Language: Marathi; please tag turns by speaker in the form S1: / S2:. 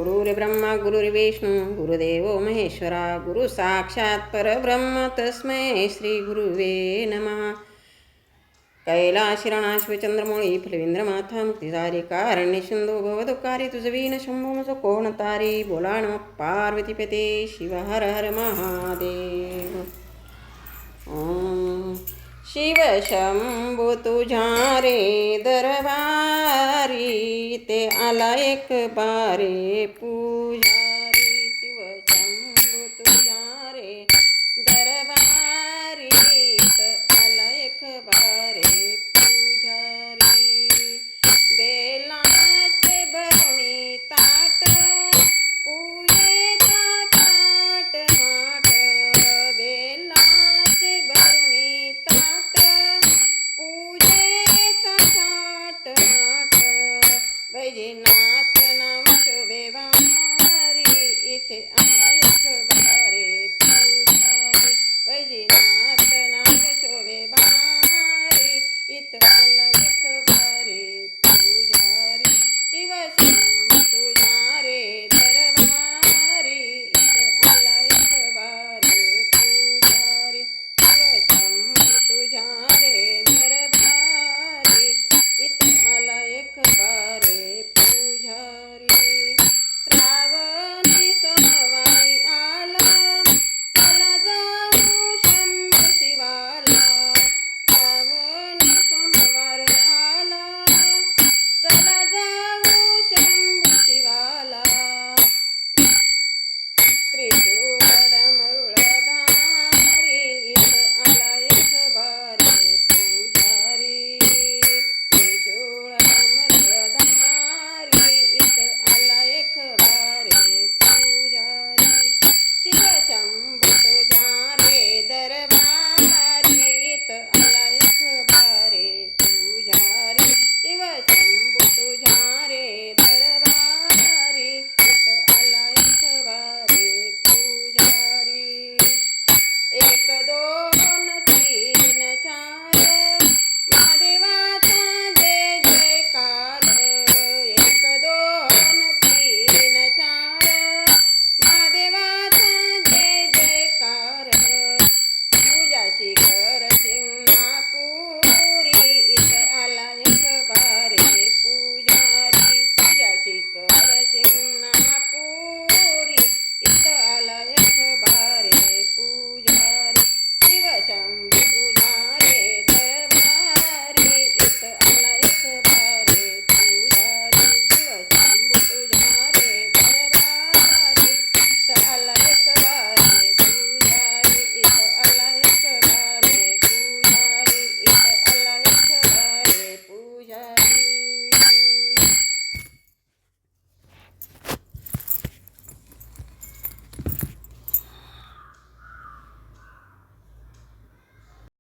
S1: गुरुर्ब्रह्मा गुरुर्विष्णू गुरुदेवो महेश्वरा गुरु साक्षात परब्रह्म तस्मै श्री गुरुवे नमः. कैलाशिरणाश्वचंद्रमौळी फलवेंद्रमाथा मुक्तिधारी कारण्य सिंधू भवदुःखारी तुझवीन शंभुमच कोणतारी. बोला नमः पार्वतीपते शिव हर हर महादेव. ओम शिव शंभू तुझ्या रे दरबारी ते आला एक बारे